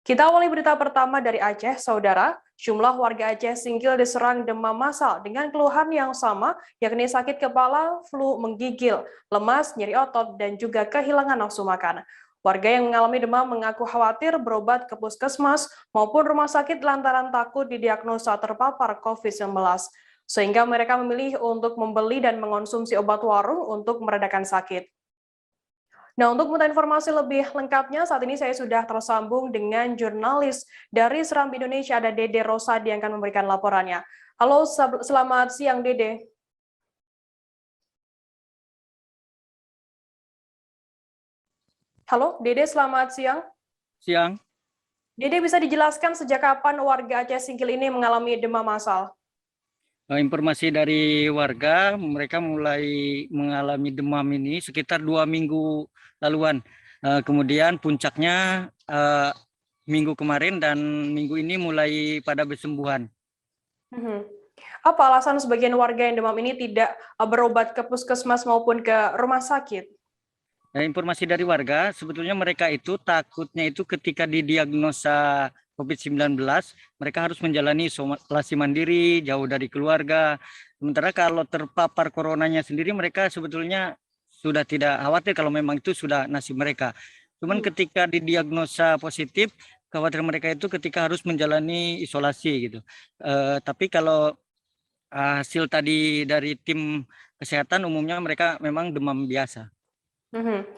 Kita awali berita pertama dari Aceh, Saudara. Jumlah warga Aceh Singkil diserang demam massal dengan keluhan yang sama, yakni sakit kepala, flu menggigil, lemas, nyeri otot, dan juga kehilangan nafsu makan. Warga yang mengalami demam mengaku khawatir berobat ke puskesmas maupun rumah sakit lantaran takut didiagnosa terpapar COVID-19. Sehingga mereka memilih untuk membeli dan mengonsumsi obat warung untuk meredakan sakit. Nah, untuk mengetahui informasi lebih lengkapnya, saat ini saya sudah tersambung dengan jurnalis dari Serambi Indonesia, ada Dede Rosadi yang akan memberikan laporannya. Halo, selamat siang Dede. Halo, Dede, selamat siang. Siang. Dede, bisa dijelaskan sejak kapan warga Aceh Singkil ini mengalami demam massal? Informasi dari warga, mereka mulai mengalami demam ini sekitar 2 minggu laluan. Kemudian puncaknya minggu kemarin dan minggu ini mulai pada bersembuhan. Apa alasan sebagian warga yang demam ini tidak berobat ke puskesmas maupun ke rumah sakit? Informasi dari warga, sebetulnya mereka itu takutnya itu ketika didiagnosa COVID-19, mereka harus menjalani isolasi mandiri, jauh dari keluarga. Sementara kalau terpapar coronanya sendiri, mereka sebetulnya sudah tidak khawatir kalau memang itu sudah nasib mereka. Cuman ketika didiagnosa positif, khawatir mereka itu ketika harus menjalani isolasi gitu. Tapi kalau hasil tadi dari tim kesehatan, umumnya mereka memang demam biasa.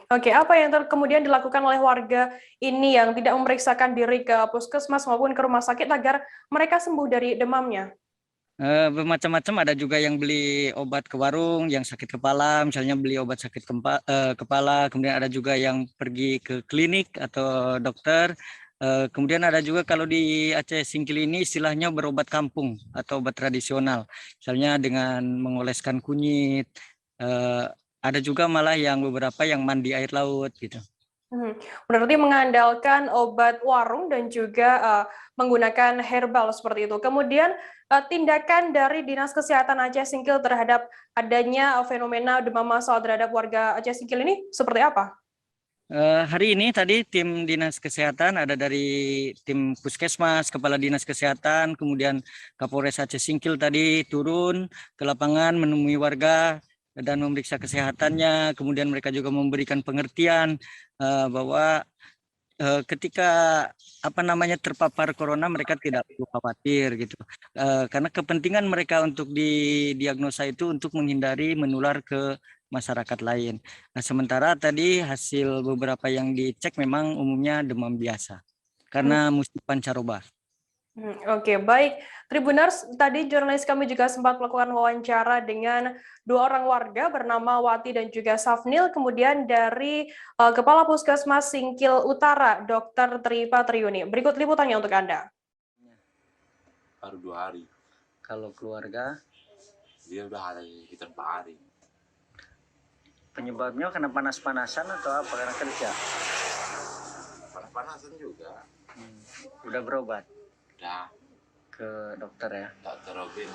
Oke, apa yang kemudian dilakukan oleh warga ini yang tidak memeriksakan diri ke puskesmas maupun ke rumah sakit agar mereka sembuh dari demamnya? Bermacam-macam, ada juga yang beli obat ke warung, yang sakit kepala, misalnya beli obat sakit kepala, kemudian ada juga yang pergi ke klinik atau dokter. Kemudian ada juga kalau di Aceh Singkil ini istilahnya berobat kampung atau obat tradisional, misalnya dengan mengoleskan kunyit. Ada juga malah yang beberapa yang mandi air laut gitu. Berarti mengandalkan obat warung dan juga menggunakan herbal seperti itu. Kemudian tindakan dari Dinas Kesehatan Aceh Singkil terhadap adanya fenomena demam massal terhadap warga Aceh Singkil ini seperti apa? Hari ini tadi tim Dinas Kesehatan ada dari tim Puskesmas, Kepala Dinas Kesehatan, kemudian Kapolres Aceh Singkil tadi turun ke lapangan menemui warga dan memeriksa kesehatannya. Kemudian mereka juga memberikan pengertian bahwa ketika terpapar corona mereka tidak perlu khawatir gitu. Karena kepentingan mereka untuk didiagnosa itu untuk menghindari menular ke masyarakat lain. Nah, sementara tadi hasil beberapa yang dicek memang umumnya demam biasa karena musim pancaroba. Oke, baik. Tribuners, tadi jurnalis kami juga sempat melakukan wawancara dengan dua orang warga bernama Wati dan juga Safnil, kemudian dari Kepala Puskesmas Singkil Utara, Dr. Tri Patriuni. Berikut liputannya untuk Anda. Baru 2 hari. Kalau keluarga? Dia udah ada sekitar 4 hari. Penyebabnya karena panas-panasan atau apa? Karena kerja? Panas-panasan juga. Udah berobat? Udah. Ke dokter ya? Dokter Robin.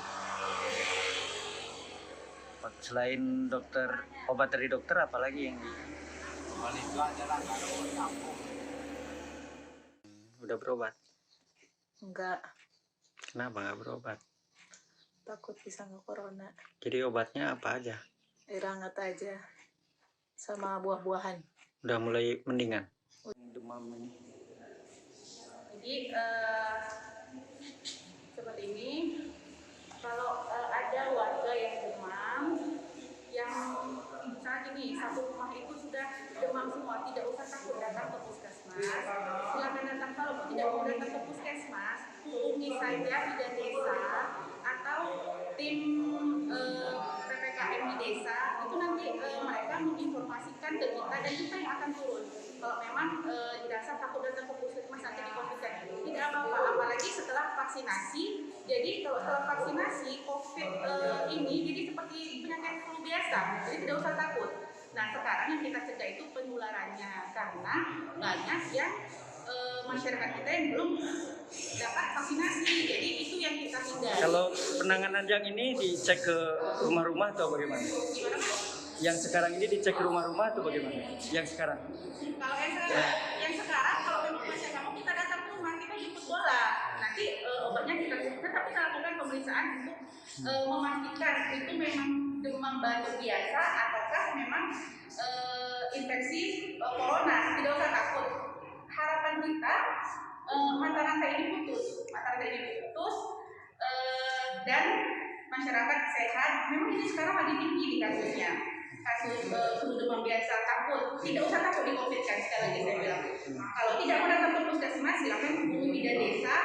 Selain dokter, obat dari dokter apalagi yang Paling itu aja lah, nggak ada obat kampung. udah berobat? Enggak, Kenapa nggak berobat? takut bisa corona. Jadi obatnya apa aja? Air hangat aja, sama buah-buahan. Udah mulai mendingan? Demam ini. Jadi seperti ini, kalau ada warga yang demam, yang saat ini satu rumah itu sudah demam semua, tidak usah takut datang ke puskesmas. Silakan datang, kalau tidak mau datang ke puskesmas, hubungi saja bidan desa atau tim PPKM di desa. Itu nanti mereka menginformasikan ke kita dan kita yang akan turun. Kalau memang dirasa takut datang ke puskesmas nanti dikonfirmasi, tidak apa-apa, apalagi setelah vaksinasi. Jadi kalau setelah vaksinasi COVID ini jadi seperti penyakit flu biasa, jadi tidak usah takut. Nah, sekarang yang kita cegah itu penularannya, karena banyak yang masyarakat kita yang belum dapat vaksinasi, jadi itu yang kita hindari. Kalau penanganan yang ini dicek ke rumah-rumah atau bagaimana? Gimana? Yang sekarang ini dicek ke rumah-rumah atau bagaimana? Yang sekarang? Kalau yang sekarang kalau memang masih kamu kita datang ke rumah. sekolah. Nanti obatnya kita tetap kita lakukan pemeriksaan untuk memastikan itu memang demam batuk biasa ataukah memang infeksi corona. Tidak usah takut. Harapan kita mata rantai ini putus, dan masyarakat sehat. Memang ini sekarang lagi tinggi di kasusnya, kasus flu demam biasa. Tidak usah takut di COVID kan, sekali lagi saya bilang. Kalau tidak mau datang ke puskesmas, silakan hubungi bidan desa